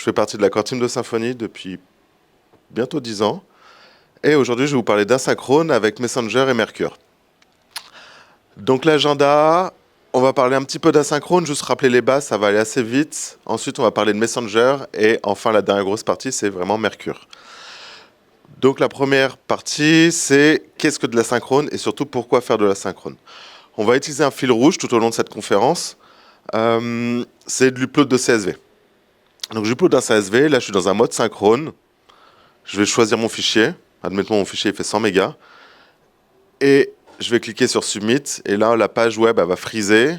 fais partie de la core team de Symfony depuis bientôt 10 ans. Et aujourd'hui, je vais vous parler d'asynchrone avec Messenger et Mercure. Donc l'agenda, on va parler un petit peu d'asynchrone, juste rappeler les bases, ça va aller assez vite. Ensuite, on va parler de Messenger. Et enfin, la dernière grosse partie, c'est vraiment Mercure. Donc la première partie, c'est qu'est-ce que de l'asynchrone et surtout pourquoi faire de l'asynchrone. On va utiliser un fil rouge tout au long de cette conférence. C'est de l'upload de CSV. Donc j'upload un CSV, là je suis dans un mode synchrone. Je vais choisir mon fichier. Admettons mon fichier il fait 100 mégas. Et je vais cliquer sur Submit. Et là la page web elle va freezer.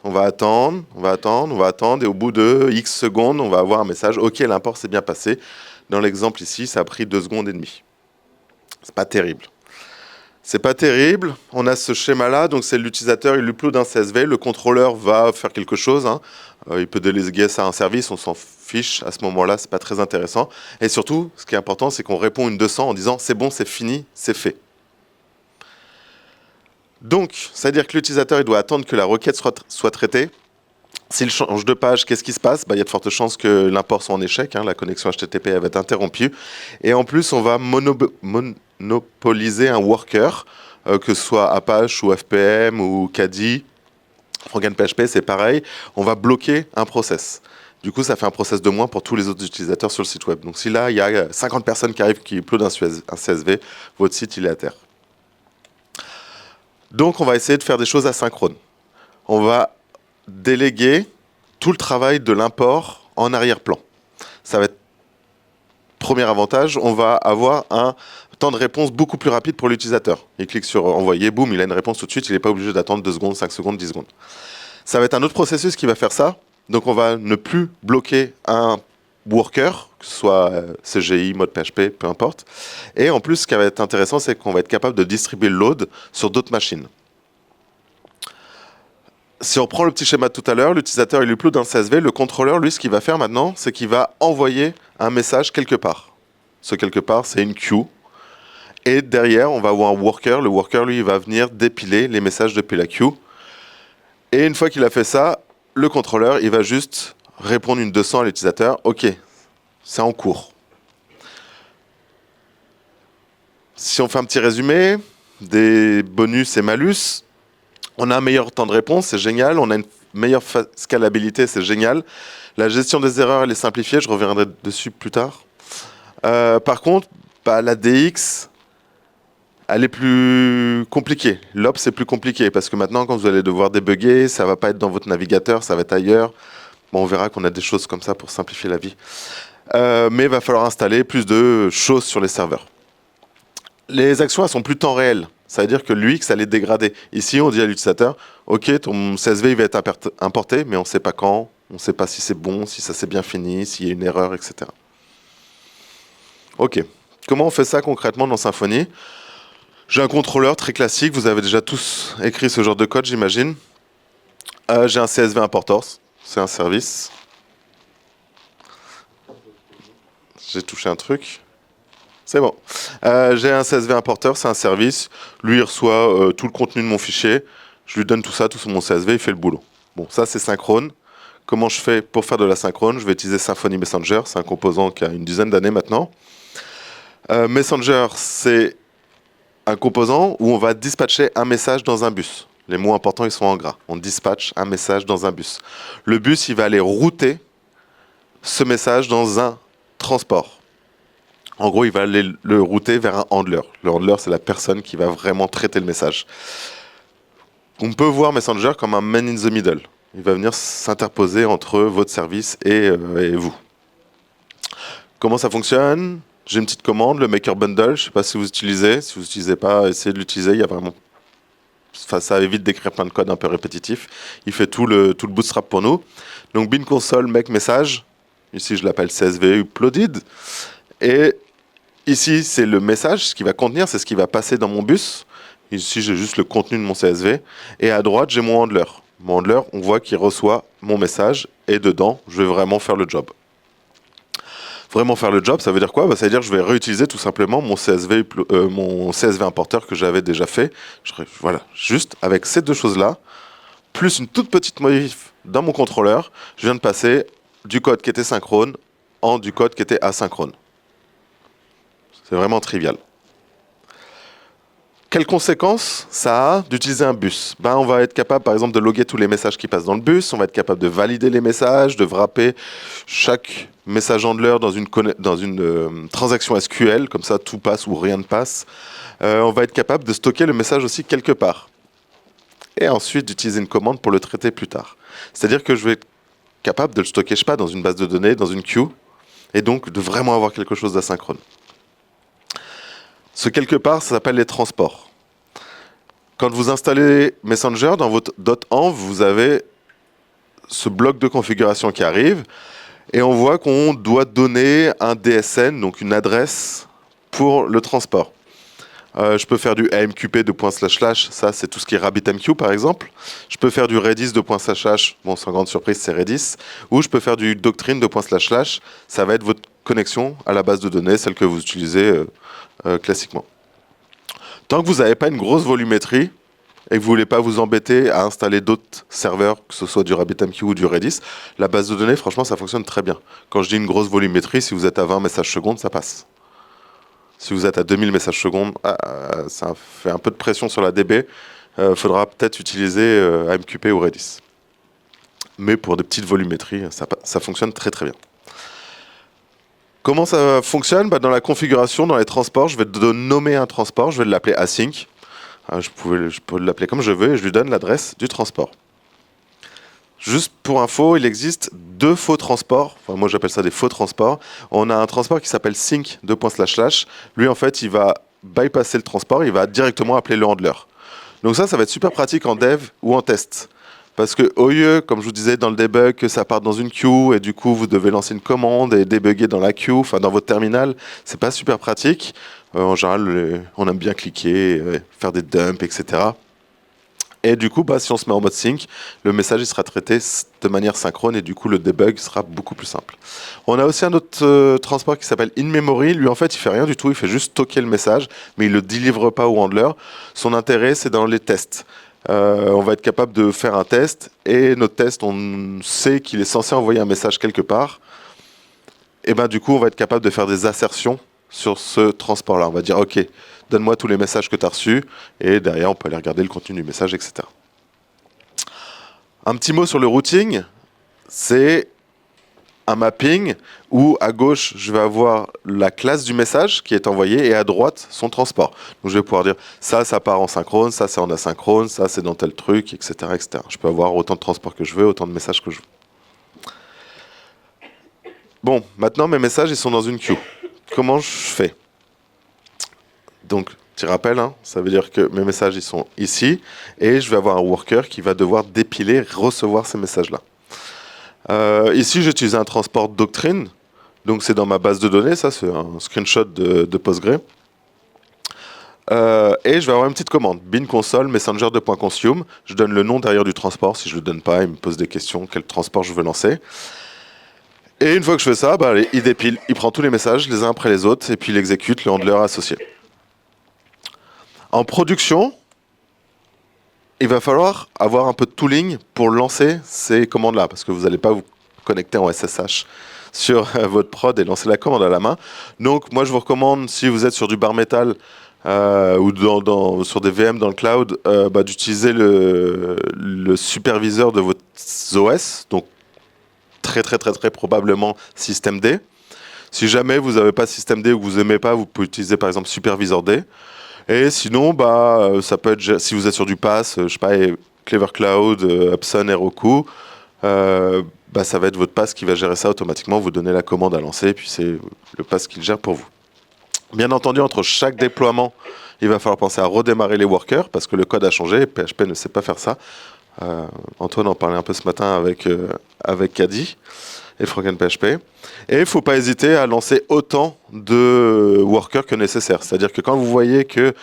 On va attendre, on va attendre, on va attendre. Et au bout de X secondes, on va avoir un message. OK, l'import s'est bien passé. Dans l'exemple ici, ça a pris 2 secondes et demie. C'est pas terrible. C'est pas terrible. On a ce schéma-là. Donc c'est l'utilisateur, il upload un CSV. Le contrôleur va faire quelque chose. Il peut déléguer ça à un service. On s'en fiche. À ce moment-là, c'est pas très intéressant. Et surtout, ce qui est important, c'est qu'on répond une 200 en disant c'est bon, c'est fini, c'est fait. Donc, ça veut dire que l'utilisateur, il doit attendre que la requête soit traitée. S'il change de page, qu'est-ce qui se passe ? Il y a de fortes chances que l'import soit en échec. La connexion HTTP elle va être interrompue. Et en plus, on va monopoliser un worker, que ce soit Apache ou FPM ou Caddy. Franken PHP, c'est pareil. On va bloquer un process. Du coup, ça fait un process de moins pour tous les autres utilisateurs sur le site web. Donc si là, il y a 50 personnes qui arrivent, qui uploadent un CSV, votre site, il est à terre. Donc, on va essayer de faire des choses asynchrones. On va déléguer tout le travail de l'import en arrière-plan. Ça va être premier avantage, on va avoir un temps de réponse beaucoup plus rapide pour l'utilisateur. Il clique sur envoyer, boum, il a une réponse tout de suite, il n'est pas obligé d'attendre 2 secondes, 5 secondes, 10 secondes. Ça va être un autre processus qui va faire ça. Donc on va ne plus bloquer un worker, que ce soit CGI, mode PHP, peu importe. Et en plus, ce qui va être intéressant, c'est qu'on va être capable de distribuer le load sur d'autres machines. Si on prend le petit schéma de tout à l'heure, l'utilisateur il upload un CSV, le contrôleur, lui, ce qu'il va faire maintenant, c'est qu'il va envoyer un message quelque part. Ce quelque part, c'est une queue. Et derrière, on va avoir un worker. Le worker, lui, il va venir dépiler les messages depuis la queue. Et une fois qu'il a fait ça, le contrôleur, il va juste répondre une 200 à l'utilisateur. OK, c'est en cours. Si on fait un petit résumé, des bonus et malus, on a un meilleur temps de réponse, c'est génial. On a une meilleure scalabilité, c'est génial. La gestion des erreurs, elle est simplifiée. Je reviendrai dessus plus tard. Par contre, la DX, elle est plus compliquée. L'Ops, c'est plus compliqué parce que maintenant, quand vous allez devoir débugger, ça ne va pas être dans votre navigateur, ça va être ailleurs. Bon, on verra qu'on a des choses comme ça pour simplifier la vie. Mais il va falloir installer plus de choses sur les serveurs. Les actions, elles sont plus temps réel. Ça veut dire que l'UX, elle est dégradée. Ici, on dit à l'utilisateur, OK, ton CSV il va être importé, mais on ne sait pas quand, on ne sait pas si c'est bon, si ça s'est bien fini, s'il y a une erreur, etc. OK. Comment on fait ça concrètement dans Symfony ? J'ai un contrôleur très classique. Vous avez déjà tous écrit ce genre de code, j'imagine. J'ai un CSV importer. C'est un service. J'ai touché un truc. C'est bon. J'ai un CSV importer, c'est un service. Lui, il reçoit tout le contenu de mon fichier. Je lui donne tout ça, tout sur mon CSV, il fait le boulot. Bon, ça, c'est synchrone. Comment je fais pour faire de la synchrone ? Je vais utiliser Symfony Messenger. C'est un composant qui a une dizaine d'années maintenant. Messenger, c'est un composant où on va dispatcher un message dans un bus. Les mots importants, ils sont en gras. On dispatche un message dans un bus. Le bus, il va aller router ce message dans un transport. En gros, il va aller le router vers un handler. Le handler, c'est la personne qui va vraiment traiter le message. On peut voir Messenger comme un man in the middle. Il va venir s'interposer entre votre service et vous. Comment ça fonctionne ? J'ai une petite commande, le Maker Bundle. Je ne sais pas si vous utilisez. Si vous n'utilisez pas, essayez de l'utiliser. Il y a vraiment... ça évite d'écrire plein de codes un peu répétitifs. Il fait tout le bootstrap pour nous. Donc, bin console, make message. Ici, je l'appelle CSV uploaded. Et ici, c'est le message, ce qu'il va contenir, c'est ce qui va passer dans mon bus. Ici, j'ai juste le contenu de mon CSV. Et à droite, j'ai mon handler. Mon handler, on voit qu'il reçoit mon message. Et dedans, je vais vraiment faire le job. Vraiment faire le job, ça veut dire quoi ? Ça veut dire que je vais réutiliser tout simplement mon CSV importer que j'avais déjà fait. Voilà, juste avec ces deux choses-là, plus une toute petite modif dans mon contrôleur, je viens de passer du code qui était synchrone en du code qui était asynchrone. C'est vraiment trivial. Quelles conséquences ça a d'utiliser un bus? On va être capable, par exemple, de loguer tous les messages qui passent dans le bus. On va être capable de valider les messages, de wrapper chaque message handler dans une transaction SQL. Comme ça, tout passe ou rien ne passe. On va être capable de stocker le message aussi quelque part. Et ensuite, d'utiliser une commande pour le traiter plus tard. C'est-à-dire que je vais être capable de le stocker, je sais pas, dans une base de données, dans une queue. Et donc, de vraiment avoir quelque chose d'asynchrone. Ce quelque part, ça s'appelle les transports. Quand vous installez Messenger, dans votre .env, vous avez ce bloc de configuration qui arrive, et on voit qu'on doit donner un DSN, donc une adresse, pour le transport. Je peux faire du AMQP de // ça c'est tout ce qui est RabbitMQ par exemple. Je peux faire du Redis de // bon sans grande surprise c'est Redis. Ou je peux faire du Doctrine de // ça va être votre connexion à la base de données, celle que vous utilisez classiquement. Tant que vous n'avez pas une grosse volumétrie et que vous ne voulez pas vous embêter à installer d'autres serveurs, que ce soit du RabbitMQ ou du Redis, la base de données, franchement, ça fonctionne très bien. Quand je dis une grosse volumétrie, si vous êtes à 20 messages secondes, ça passe. Si vous êtes à 2000 messages secondes, ça fait un peu de pression sur la DB. Faudra peut-être utiliser AMQP ou Redis. Mais pour des petites volumétries, ça fonctionne très très bien. Comment ça fonctionne? Dans la configuration, dans les transports, je vais nommer un transport, je vais l'appeler async. Je peux l'appeler comme je veux et je lui donne l'adresse du transport. Juste pour info, il existe 2 faux transports. Enfin, moi, j'appelle ça des faux transports. On a un transport qui s'appelle sync de // Lui, en fait, il va bypasser le transport. Il va directement appeler le handler. Donc ça va être super pratique en dev ou en test. Parce que au lieu, comme je vous disais dans le debug, que ça parte dans une queue et du coup, vous devez lancer une commande et débugger dans la queue, enfin dans votre terminal, c'est pas super pratique. En général, on aime bien cliquer, faire des dumps, etc. Et du coup, si on se met en mode sync, le message il sera traité de manière synchrone et du coup le debug sera beaucoup plus simple. On a aussi un autre transport qui s'appelle in-memory. Lui en fait il fait rien du tout, il fait juste stocker le message, mais il ne le délivre pas au handler. Son intérêt c'est dans les tests. On va être capable de faire un test et notre test on sait qu'il est censé envoyer un message quelque part. Et du coup on va être capable de faire des assertions sur ce transport-là. On va dire ok, donne-moi tous les messages que tu as reçus, et derrière, on peut aller regarder le contenu du message, etc. Un petit mot sur le routing, c'est un mapping où à gauche, je vais avoir la classe du message qui est envoyé, et à droite, son transport. Donc, je vais pouvoir dire, ça part en synchrone, ça, c'est en asynchrone, ça, c'est dans tel truc, etc., etc. Je peux avoir autant de transports que je veux, autant de messages que je veux. Bon, maintenant, mes messages, ils sont dans une queue. Comment je fais? Donc, tu rappelles, ça veut dire que mes messages ils sont ici et je vais avoir un worker qui va devoir dépiler, recevoir ces messages-là. Ici, j'utilise un transport Doctrine, donc c'est dans ma base de données, ça c'est un screenshot de Postgre. Et je vais avoir une petite commande, bin console messenger de .consume. Je donne le nom derrière du transport. Si je le donne pas, il me pose des questions, quel transport je veux lancer. Et une fois que je fais ça, il dépile, il prend tous les messages les uns après les autres et puis il exécute le handler associé. En production, il va falloir avoir un peu de tooling pour lancer ces commandes-là, parce que vous n'allez pas vous connecter en SSH sur votre prod et lancer la commande à la main. Donc, moi, je vous recommande, si vous êtes sur du bare metal ou sur des VM dans le cloud, d'utiliser le superviseur de votre OS, donc très, très, très, très probablement systemd. Si jamais vous n'avez pas systemd ou que vous n'aimez pas, vous pouvez utiliser par exemple supervisor-d. Et sinon, ça peut être, si vous êtes sur du PaaS, je sais pas, Clever Cloud, Epson, Heroku, ça va être votre PaaS qui va gérer ça automatiquement. Vous donnez la commande à lancer, et puis c'est le PaaS qui le gère pour vous. Bien entendu, entre chaque déploiement, il va falloir penser à redémarrer les workers, parce que le code a changé, et PHP ne sait pas faire ça. Antoine en parlait un peu ce matin avec Caddy et FrankenPHP. Et il ne faut pas hésiter à lancer autant de workers que nécessaire. C'est-à-dire que quand vous voyez que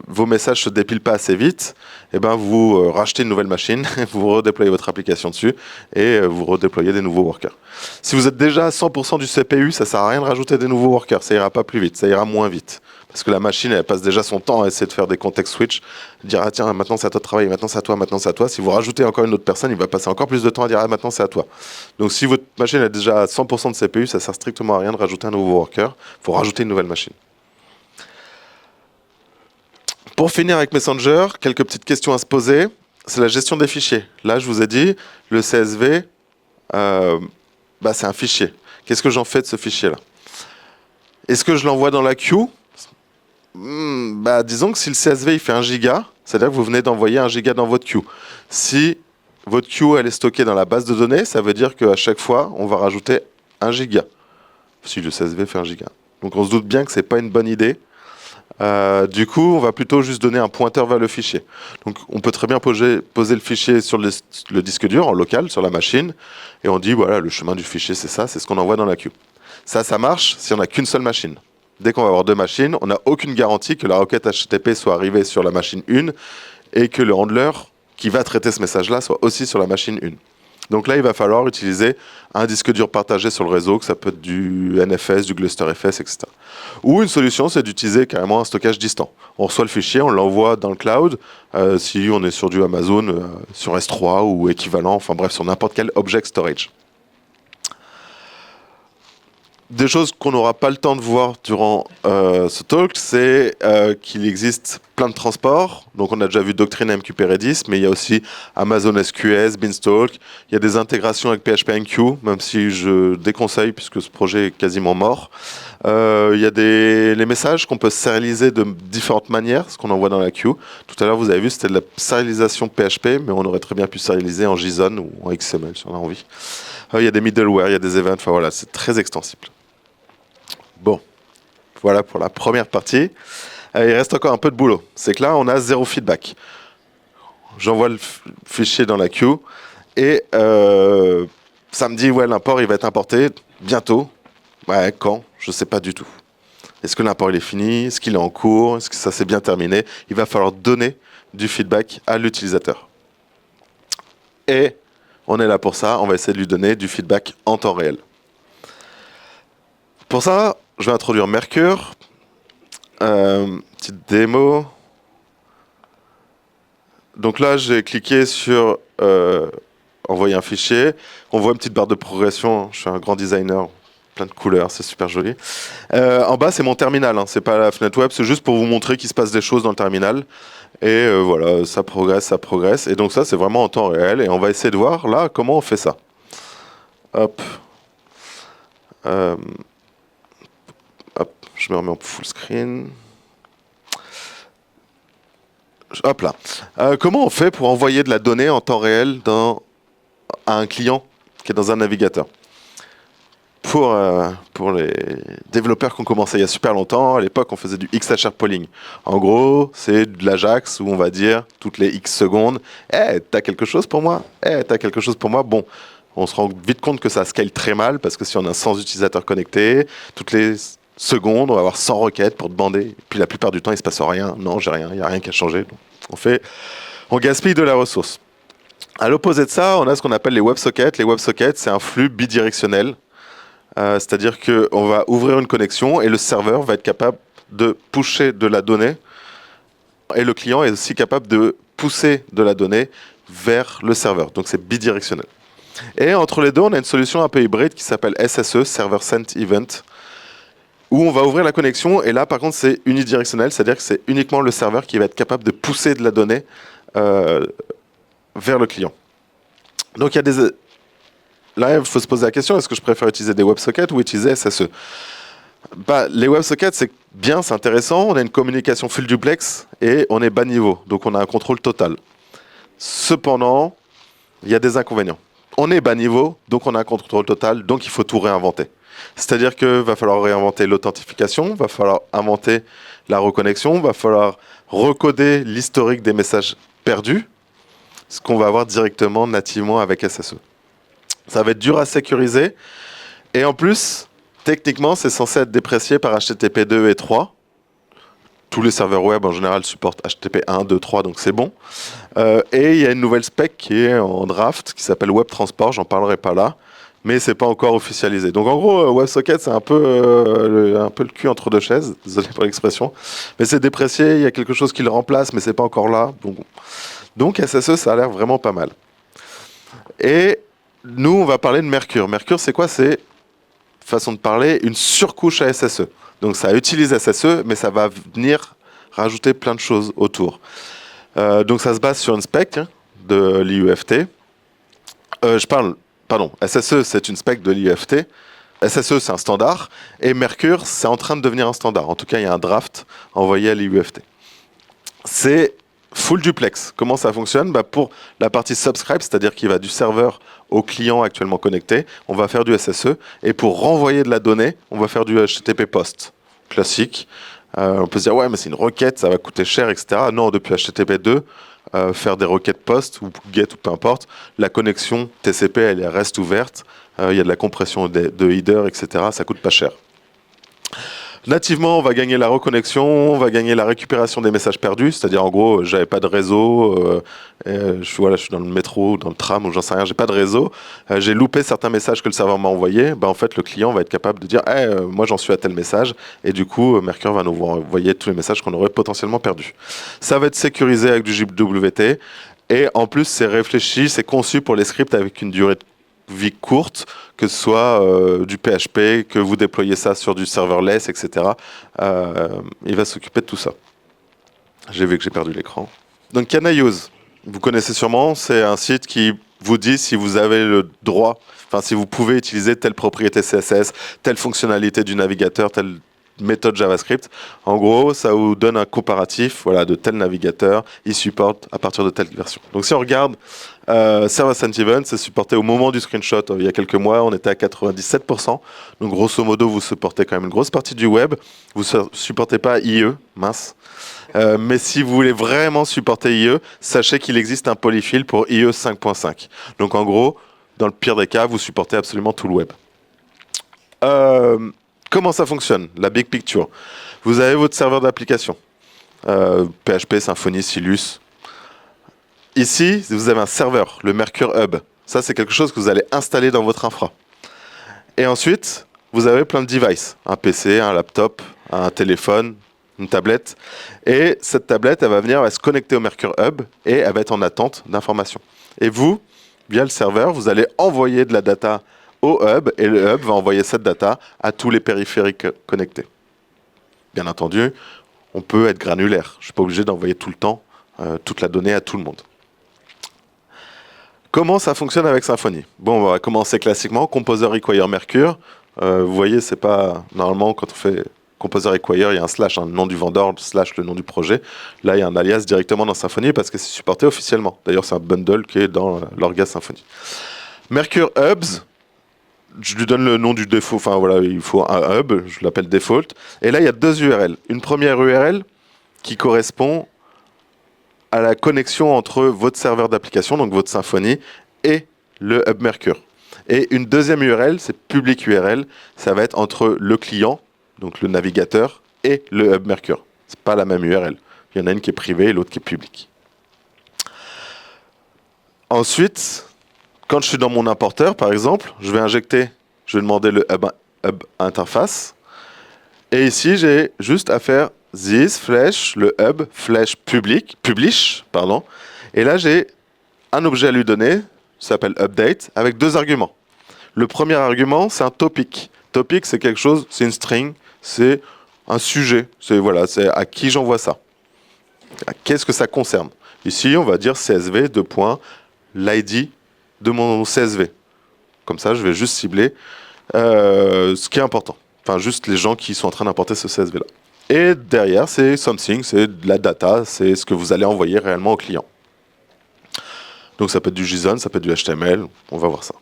vos messages ne se dépilent pas assez vite, vous rachetez une nouvelle machine, vous redéployez votre application dessus et vous redéployez des nouveaux workers. Si vous êtes déjà à 100% du CPU, ça ne sert à rien de rajouter des nouveaux workers. Ça ira pas plus vite, ça ira moins vite. Parce que la machine, elle passe déjà son temps à essayer de faire des context switch, dire ah tiens, maintenant c'est à toi de travailler, maintenant c'est à toi, maintenant c'est à toi. Si vous rajoutez encore une autre personne, il va passer encore plus de temps à dire ah maintenant c'est à toi. Donc si votre machine est déjà à 100% de CPU, ça sert strictement à rien de rajouter un nouveau worker. Il faut rajouter une nouvelle machine. Pour finir avec Messenger, quelques petites questions à se poser. C'est la gestion des fichiers. Là, je vous ai dit, le CSV, c'est un fichier. Qu'est-ce que j'en fais de ce fichier-là? Est-ce que je l'envoie dans la queue? Disons que si le CSV il fait 1 giga, c'est-à-dire que vous venez d'envoyer 1 giga dans votre queue. Si votre queue elle est stockée dans la base de données, ça veut dire qu'à chaque fois, on va rajouter 1 giga. Si le CSV fait 1 giga. Donc on se doute bien que c'est pas une bonne idée. Du coup, on va plutôt juste donner un pointeur vers le fichier. Donc on peut très bien poser le fichier sur le disque dur en local, sur la machine, et on dit voilà, le chemin du fichier c'est ça, c'est ce qu'on envoie dans la queue. Ça marche si on n'a qu'une seule machine. Dès qu'on va avoir 2 machines, on n'a aucune garantie que la requête HTTP soit arrivée sur la machine 1 et que le handler qui va traiter ce message-là soit aussi sur la machine 1. Donc là, il va falloir utiliser un disque dur partagé sur le réseau, que ça peut être du NFS, du GlusterFS, etc. Ou une solution, c'est d'utiliser carrément un stockage distant. On reçoit le fichier, on l'envoie dans le cloud, si on est sur du Amazon, sur S3 ou équivalent, enfin bref, sur n'importe quel object storage. Des choses qu'on n'aura pas le temps de voir durant ce talk, c'est qu'il existe plein de transports. Donc on a déjà vu Doctrine MQP Redis, mais il y a aussi Amazon SQS, Beanstalk. Il y a des intégrations avec PHPNQ, même si je déconseille puisque ce projet est quasiment mort. Il y a les messages qu'on peut serialiser de différentes manières, ce qu'on envoie dans la queue. Tout à l'heure, vous avez vu, c'était de la serialisation PHP, mais on aurait très bien pu serialiser en JSON ou en XML si on a envie. Il y a des middleware, il y a des events, enfin voilà, c'est très extensible. Bon, voilà pour la première partie. Il reste encore un peu de boulot. C'est que là, on a 0 feedback. J'envoie le fichier dans la queue et ça me dit, ouais, l'import, il va être importé bientôt. Ouais, quand? Je ne sais pas du tout. Est-ce que l'import, il est fini? Est-ce qu'il est en cours? Est-ce que ça s'est bien terminé? Il va falloir donner du feedback à l'utilisateur. Et on est là pour ça. On va essayer de lui donner du feedback en temps réel. Pour ça, je vais introduire Mercure. Petite démo. Donc là, j'ai cliqué sur envoyer un fichier. On voit une petite barre de progression. Je suis un grand designer, plein de couleurs, c'est super joli. En bas, c'est mon terminal. C'est pas la fenêtre web, c'est juste pour vous montrer qu'il se passe des choses dans le terminal. Et voilà, ça progresse, ça progresse. Et donc ça, c'est vraiment en temps réel. Et on va essayer de voir là comment on fait ça. Hop. Hop, je me remets en full screen. Hop là. Comment on fait pour envoyer de la donnée en temps réel à un client qui est dans un navigateur? Pour les développeurs qui ont commencé il y a super longtemps, à l'époque, on faisait du XHR polling. En gros, c'est de l'Ajax où on va dire toutes les X secondes, « Eh, t'as quelque chose pour moi? Eh, t'as quelque chose pour moi ?» Bon, on se rend vite compte que ça scale très mal parce que si on a 100 utilisateurs connectés, toutes les secondes, on va avoir 100 requêtes pour demander. Et puis la plupart du temps, il ne se passe rien. Non, j'ai rien, il n'y a rien qui a changé. Donc, on gaspille de la ressource. À l'opposé de ça, on a ce qu'on appelle les WebSockets. Les WebSockets, c'est un flux bidirectionnel. C'est-à-dire qu'on va ouvrir une connexion et le serveur va être capable de pusher de la donnée. Et le client est aussi capable de pousser de la donnée vers le serveur. Donc c'est bidirectionnel. Et entre les deux, on a une solution un peu hybride qui s'appelle SSE, Server Sent Event, où on va ouvrir la connexion, et là, par contre, c'est unidirectionnel, c'est-à-dire que c'est uniquement le serveur qui va être capable de pousser de la donnée vers le client. Donc, il y a des... Là, il faut se poser la question, est-ce que je préfère utiliser des WebSockets ou utiliser SSE? Les WebSockets, c'est bien, c'est intéressant, on a une communication full duplex, et on est bas niveau, donc on a un contrôle total. Cependant, il y a des inconvénients. On est bas niveau, donc on a un contrôle total, donc il faut tout réinventer. C'est-à-dire qu'il va falloir réinventer l'authentification, va falloir inventer la reconnexion, va falloir recoder l'historique des messages perdus, ce qu'on va avoir directement, nativement avec SSE. Ça va être dur à sécuriser, et en plus, techniquement, c'est censé être déprécié par HTTP 2 et 3. Tous les serveurs web, en général, supportent HTTP 1, 2, 3, donc c'est bon. Et il y a une nouvelle spec qui est en draft, qui s'appelle Web Transport, j'en parlerai pas là, mais c'est pas encore officialisé. Donc en gros, WebSocket, c'est un peu le cul entre deux chaises, désolé pour l'expression, mais c'est déprécié, il y a quelque chose qui le remplace, mais c'est pas encore là. Donc SSE, ça a l'air vraiment pas mal. Et nous, on va parler de Mercure. Mercure, c'est quoi? C'est, façon de parler, une surcouche à SSE. Donc ça utilise SSE, mais ça va venir rajouter plein de choses autour. Donc ça se base sur une spec de l'IUFT. SSE, c'est une spec de l'IUFT. SSE, c'est un standard. Et Mercure, c'est en train de devenir un standard. En tout cas, il y a un draft envoyé à l'IUFT. C'est full duplex. Comment ça fonctionne? Pour la partie subscribe, c'est-à-dire qui va du serveur au client actuellement connecté, on va faire du SSE. Et pour renvoyer de la donnée, on va faire du HTTP POST classique. On peut se dire, ouais, mais c'est une requête, ça va coûter cher, etc. Non, depuis HTTP 2, faire des requêtes POST ou GET ou peu importe, la connexion TCP, elle reste ouverte. Il y a de la compression de header, etc. Ça coûte pas cher. Nativement, on va gagner la reconnexion, on va gagner la récupération des messages perdus, c'est-à-dire en gros, j'avais pas de réseau, je suis dans le métro, dans le tram, ou j'en sais rien, j'ai pas de réseau, j'ai loupé certains messages que le serveur m'a envoyés, en fait, le client va être capable de dire, moi j'en suis à tel message, et du coup, Mercure va nous envoyer tous les messages qu'on aurait potentiellement perdus. Ça va être sécurisé avec du JWT, et en plus, c'est réfléchi, c'est conçu pour les scripts avec une durée de vie courte, que ce soit du PHP, que vous déployez ça sur du serverless, etc. Il va s'occuper de tout ça. J'ai vu que j'ai perdu l'écran. Donc Can I Use, vous connaissez sûrement, c'est un site qui vous dit si vous avez le droit, enfin si vous pouvez utiliser telle propriété CSS, telle fonctionnalité du navigateur, telle méthode JavaScript. En gros, ça vous donne un comparatif de tel navigateur, il supporte à partir de telle version. Donc si on regarde Server Sent Event, c'est supporté au moment du screenshot. Il y a quelques mois, on était à 97%. Donc grosso modo, vous supportez quand même une grosse partie du web. Vous ne supportez pas IE, mince. Mais si vous voulez vraiment supporter IE, sachez qu'il existe un polyfill pour IE 5.5. Donc en gros, dans le pire des cas, vous supportez absolument tout le web. Comment ça fonctionne? La big picture. Vous avez votre serveur d'application. PHP, Symfony, Silus. Ici, vous avez un serveur, le Mercure Hub. Ça, c'est quelque chose que vous allez installer dans votre infra. Et ensuite, vous avez plein de devices. Un PC, un laptop, un téléphone, une tablette. Et cette tablette, elle va se connecter au Mercure Hub et elle va être en attente d'informations. Et vous, via le serveur, vous allez envoyer de la data au hub et le hub va envoyer cette data à tous les périphériques connectés. Bien entendu, on peut être granulaire. Je ne suis pas obligé d'envoyer tout le temps toute la donnée à tout le monde. Comment ça fonctionne avec Symfony? Bon, on va commencer classiquement. Composer require Mercure. Vous voyez, c'est pas... Normalement, quand on fait Composer require, il y a un slash, un nom du vendeur, slash le nom du projet. Là, il y a un alias directement dans Symfony parce que c'est supporté officiellement. D'ailleurs, c'est un bundle qui est dans l'orga Symfony. Mercure Hubs, je lui donne le nom du défaut. Enfin, voilà, il faut un hub, je l'appelle default. Et là, il y a deux URL. Une première URL qui correspond à la connexion entre votre serveur d'application, donc votre Symfony, et le hub Mercure. Et une deuxième URL, c'est public URL, ça va être entre le client, donc le navigateur, et le hub Mercure. C'est pas la même URL. Il y en a une qui est privée et l'autre qui est publique. Ensuite, quand je suis dans mon importeur, par exemple, je vais demander le hub interface. Et ici, j'ai juste à faire this flash, le hub flash publish, pardon. Et là, j'ai un objet à lui donner, ça s'appelle update, avec deux arguments. Le premier argument, c'est un topic. Topic, c'est quelque chose, c'est une string, c'est un sujet. C'est à qui j'envoie ça. Qu'est-ce que ça concerne? Ici, on va dire CSV, l'ID de mon CSV. Comme ça, je vais juste cibler ce qui est important. Enfin, juste les gens qui sont en train d'importer ce CSV-là. Et derrière, c'est something, c'est de la data, c'est ce que vous allez envoyer réellement au client. Donc ça peut être du JSON, ça peut être du HTML, on va voir ça.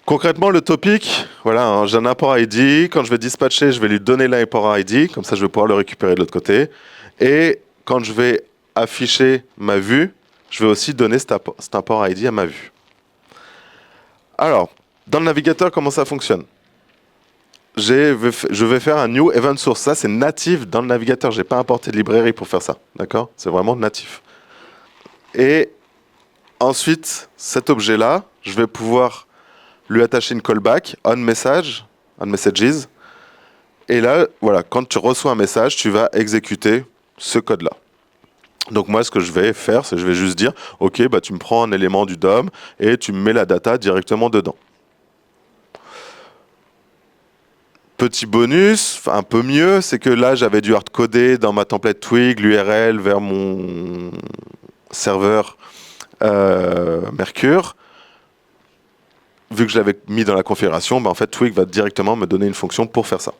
Concrètement, le topic, j'ai un import ID. Quand je vais dispatcher, je vais lui donner l'import ID, comme ça je vais pouvoir le récupérer de l'autre côté. Et quand je vais afficher ma vue, je vais aussi donner cet import ID à ma vue. Alors, dans le navigateur, comment ça fonctionne? Je vais faire un new event source. Ça, c'est natif dans le navigateur. Je n'ai pas importé de librairie pour faire ça. D'accord? C'est vraiment natif. Et ensuite, cet objet-là, je vais pouvoir lui attacher une callback, on message, on messages. Et là, voilà, quand tu reçois un message, tu vas exécuter ce code-là. Donc moi, ce que je vais faire, c'est que je vais juste dire, OK, bah, tu me prends un élément du DOM et tu me mets la data directement dedans. Petit bonus, un peu mieux, c'est que là, j'avais dû hardcoder dans ma template Twig l'URL vers mon serveur Mercure. Vu que je l'avais mis dans la configuration, bah, en fait, Twig va directement me donner une fonction pour faire ça.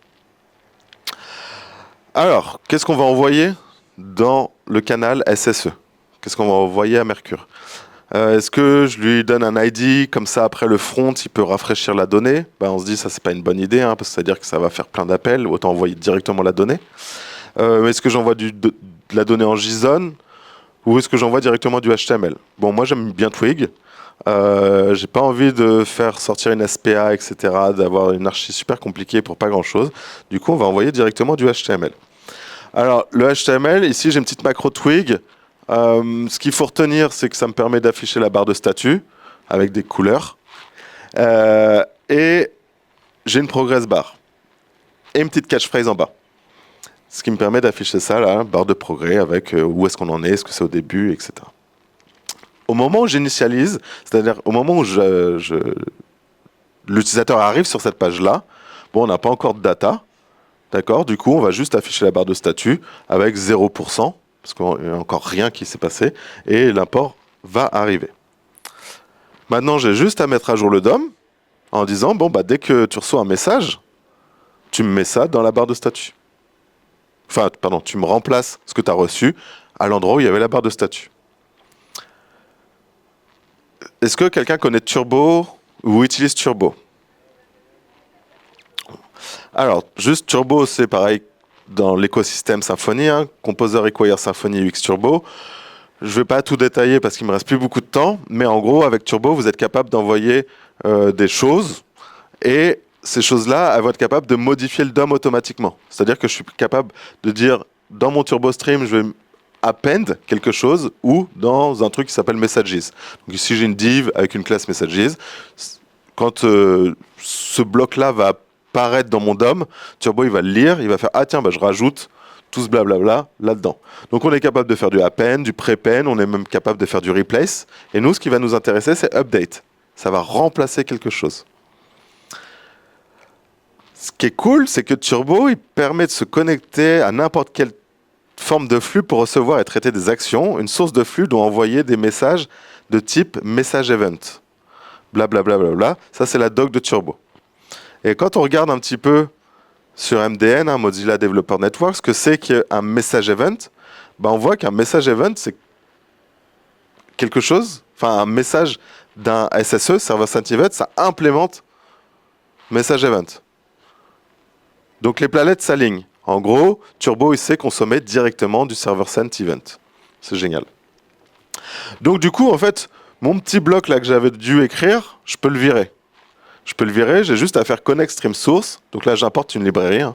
Alors, qu'est-ce qu'on va envoyer dans le canal SSE? Qu'est-ce qu'on va envoyer à Mercure? Est-ce que je lui donne un ID, comme ça après le front, il peut rafraîchir la donnée? Ben, on se dit ça c'est pas une bonne idée, parce que ça veut dire que ça va faire plein d'appels, autant envoyer directement la donnée. Est-ce que j'envoie de la donnée en JSON ou est-ce que j'envoie directement du HTML? Bon, moi j'aime bien Twig. J'ai pas envie de faire sortir une SPA, etc., d'avoir une archi super compliquée pour pas grand chose. Du coup, on va envoyer directement du HTML. Alors, le HTML, ici j'ai une petite macro Twig. Ce qu'il faut retenir, c'est que ça me permet d'afficher la barre de statut avec des couleurs. Et j'ai une progress bar et une petite catchphrase en bas. Ce qui me permet d'afficher ça, là, barre de progrès avec où est-ce qu'on en est, ce que c'est au début, etc. Au moment où j'initialise, c'est-à-dire au moment où l'utilisateur arrive sur cette page-là, bon, on n'a pas encore de data, d'accord? Du coup, on va juste afficher la barre de statut avec 0%. Parce qu'il n'y a encore rien qui s'est passé, et l'import va arriver. Maintenant, j'ai juste à mettre à jour le DOM, en disant, bon, bah, dès que tu reçois un message, tu me mets ça dans la barre de statut. Enfin, pardon, tu me remplaces ce que tu as reçu à l'endroit où il y avait la barre de statut. Est-ce que quelqu'un connaît Turbo ou utilise Turbo? Alors, juste Turbo, c'est pareil dans l'écosystème Symfony, Composer Require Symfony UX Turbo. Je ne vais pas tout détailler parce qu'il me reste plus beaucoup de temps, mais en gros, avec Turbo, vous êtes capable d'envoyer des choses et ces choses-là, elles vont être capables de modifier le DOM automatiquement. C'est-à-dire que je suis capable de dire dans mon Turbo Stream, je vais append quelque chose ou dans un truc qui s'appelle Messages. Donc ici, j'ai une div avec une classe Messages. Quand ce bloc-là va apparaître dans mon DOM, Turbo, il va le lire, il va faire « Ah tiens, bah, je rajoute tout ce blablabla là-dedans. » Donc on est capable de faire du append, du prepend, on est même capable de faire du replace. Et nous, ce qui va nous intéresser, c'est update. Ça va remplacer quelque chose. Ce qui est cool, c'est que Turbo, il permet de se connecter à n'importe quelle forme de flux pour recevoir et traiter des actions. Une source de flux doit envoyer des messages de type message event. Blablabla. Bla, bla, bla. Ça, c'est la doc de Turbo. Et quand on regarde un petit peu sur MDN, Mozilla Developer Network, ce que c'est qu'un message event, ben on voit qu'un message event, c'est quelque chose, enfin un message d'un SSE, Server Sent Event, ça implémente message event. Donc les planètes s'alignent. En gros, Turbo, il sait consommer directement du Server Sent Event. C'est génial. Donc du coup, en fait, mon petit bloc là que j'avais dû écrire, je peux le virer. Je peux le virer, j'ai juste à faire connect stream source. Donc là, j'importe une librairie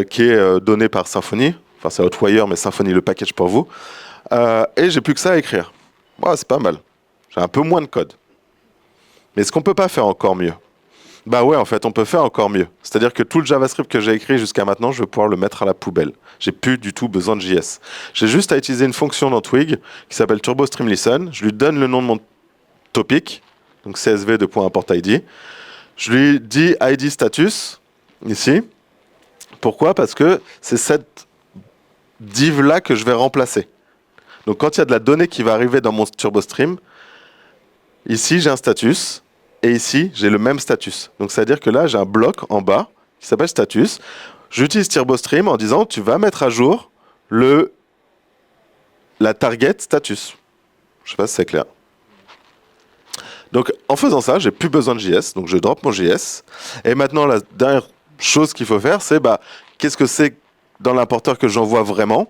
qui est donnée par Symfony. Enfin, c'est Hotwire, mais Symfony le package pour vous. Et j'ai plus que ça à écrire. Ouais, c'est pas mal. J'ai un peu moins de code. Mais est-ce qu'on peut pas faire encore mieux? Bah ouais, en fait, on peut faire encore mieux. C'est-à-dire que tout le JavaScript que j'ai écrit jusqu'à maintenant, je vais pouvoir le mettre à la poubelle. J'ai plus du tout besoin de JS. J'ai juste à utiliser une fonction dans Twig qui s'appelle TurboStreamListen. Je lui donne le nom de mon topic, donc CSV de .ImportID. Je lui dis ID status, ici. Pourquoi? Parce que c'est cette div-là que je vais remplacer. Donc quand il y a de la donnée qui va arriver dans mon TurboStream, ici j'ai un status, et ici j'ai le même status. Donc c'est-à-dire que là j'ai un bloc en bas qui s'appelle status. J'utilise TurboStream en disant tu vas mettre à jour la target status. Je ne sais pas si c'est clair. Donc en faisant ça, j'ai plus besoin de JS, donc je drop mon JS. Et maintenant la dernière chose qu'il faut faire, c'est qu'est-ce que c'est dans l'importeur que j'envoie vraiment?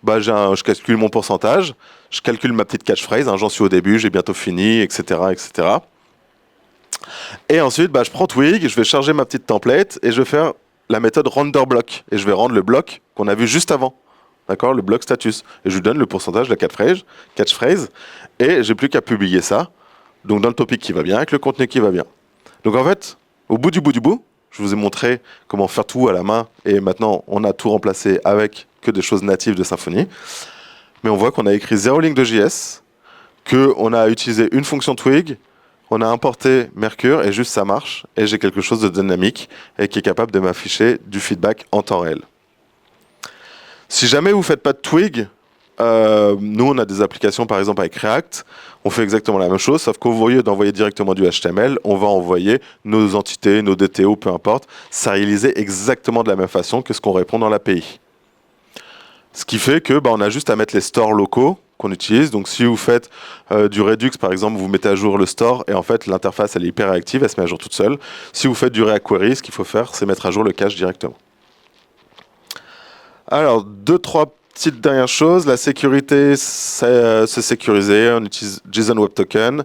Je calcule mon pourcentage, je calcule ma petite catchphrase, j'en suis au début, j'ai bientôt fini, etc., etc. Et ensuite, je prends Twig, je vais charger ma petite template et je vais faire la méthode renderBlock. Et je vais rendre le bloc qu'on a vu juste avant. D'accord? Le bloc status. Et je lui donne le pourcentage de la catchphrase. Et j'ai plus qu'à publier ça. Donc dans le topic qui va bien, avec le contenu qui va bien. Donc en fait, au bout du bout, je vous ai montré comment faire tout à la main, et maintenant on a tout remplacé avec que des choses natives de Symfony. Mais on voit qu'on a écrit 0 ligne de JS, qu'on a utilisé une fonction Twig, on a importé Mercure et juste ça marche, et j'ai quelque chose de dynamique et qui est capable de m'afficher du feedback en temps réel. Si jamais vous ne faites pas de Twig, nous on a des applications par exemple avec React, on fait exactement la même chose, sauf qu'au lieu d'envoyer directement du HTML, on va envoyer nos entités, nos DTO, peu importe, ça réalisé exactement de la même façon que ce qu'on répond dans l'API. Ce qui fait que on a juste à mettre les stores locaux qu'on utilise. Donc si vous faites du Redux par exemple, vous mettez à jour le store et en fait l'interface elle est hyper réactive, elle se met à jour toute seule. Si vous faites du React Query, ce qu'il faut faire c'est mettre à jour le cache directement. Alors 2-3 petites dernières choses. La sécurité, c'est se sécuriser. On utilise JSON Web Token,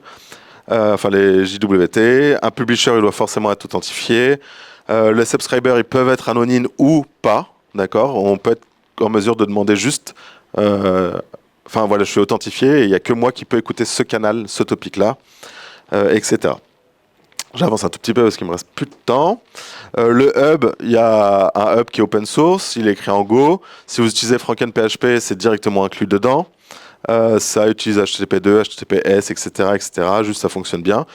enfin les JWT. Un publisher il doit forcément être authentifié. Les subscribers ils peuvent être anonymes ou pas. D'accord. On peut être en mesure de demander juste enfin voilà, je suis authentifié et il n'y a que moi qui peux écouter ce canal, ce topic-là, etc. J'avance un tout petit peu parce qu'il me reste plus de temps. Le hub, il y a un hub qui est open source, il est écrit en Go. Si vous utilisez FrankenPHP, c'est directement inclus dedans. Ça utilise HTTP2, HTTPS, etc., etc. Juste ça fonctionne bien.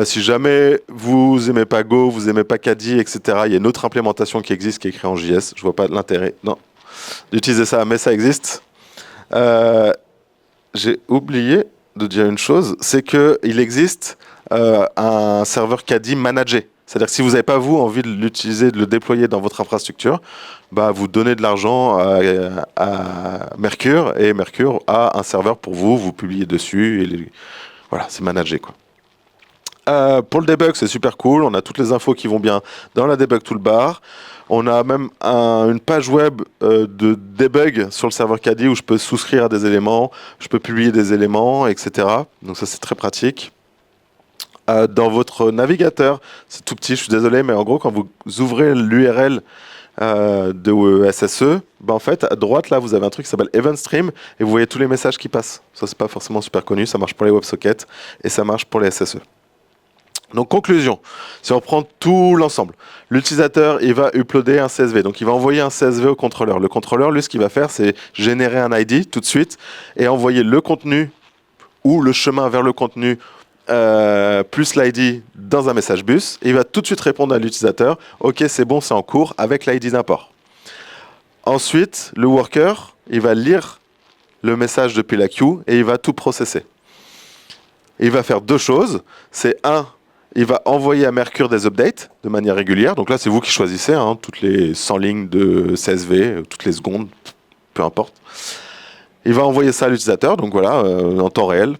Si jamais vous aimez pas Go, vous aimez pas Kadi, etc., il y a une autre implémentation qui existe qui est écrite en JS. Je vois pas l'intérêt, non, d'utiliser ça, mais ça existe. J'ai oublié de dire une chose, c'est qu'il existe un serveur Kadi managé. C'est-à-dire que si vous n'avez pas, vous, envie de l'utiliser, de le déployer dans votre infrastructure, vous donnez de l'argent à Mercure, et Mercure a un serveur pour vous, vous publiez dessus, et voilà, c'est managé, quoi. Pour le debug, c'est super cool. On a toutes les infos qui vont bien dans la debug toolbar. On a même une page web de debug sur le serveur Kadi où je peux souscrire à des éléments, je peux publier des éléments, etc. Donc ça, c'est très pratique. Dans votre navigateur, c'est tout petit, je suis désolé, mais en gros, quand vous ouvrez l'URL de SSE, en fait, à droite, là, vous avez un truc qui s'appelle Event Stream et vous voyez tous les messages qui passent. Ça, c'est pas forcément super connu, ça marche pour les WebSockets et ça marche pour les SSE. Donc, conclusion, si on prend tout l'ensemble, l'utilisateur, il va uploader un CSV. Donc, il va envoyer un CSV au contrôleur. Le contrôleur, lui, ce qu'il va faire, c'est générer un ID tout de suite et envoyer le contenu ou le chemin vers le contenu plus l'ID dans un message bus. Et il va tout de suite répondre à l'utilisateur, OK, c'est bon, c'est en cours, avec l'ID d'import. Ensuite, le worker, il va lire le message depuis la queue et il va tout processer. Et il va faire deux choses. C'est il va envoyer à Mercure des updates de manière régulière. Donc là, c'est vous qui choisissez, toutes les 100 lignes de CSV, toutes les secondes, peu importe. Il va envoyer ça à l'utilisateur, donc voilà, en temps réel.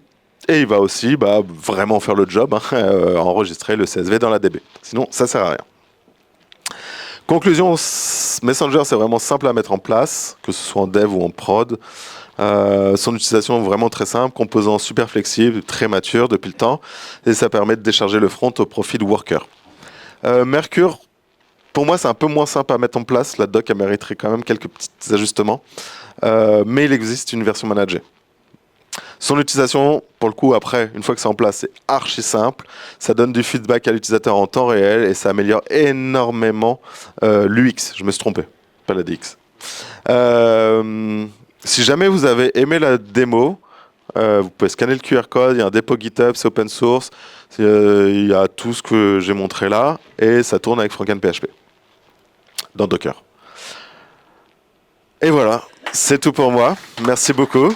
Et il va aussi vraiment faire le job, enregistrer le CSV dans la DB. Sinon, ça sert à rien. Conclusion, Messenger, c'est vraiment simple à mettre en place, que ce soit en dev ou en prod. Son utilisation est vraiment très simple, composant super flexible, très mature depuis le temps, et ça permet de décharger le front au profit du worker. Mercure, pour moi, c'est un peu moins simple à mettre en place. La doc, elle mériterait quand même quelques petits ajustements, mais il existe une version managée. Son utilisation, pour le coup, après, une fois que c'est en place, c'est archi simple. Ça donne du feedback à l'utilisateur en temps réel et ça améliore énormément l'UX. Je me suis trompé, pas la DX. Si jamais vous avez aimé la démo, vous pouvez scanner le QR code, il y a un dépôt GitHub, c'est open source, il y a tout ce que j'ai montré là, et ça tourne avec FrankenPHP dans Docker. Et voilà, c'est tout pour moi. Merci beaucoup.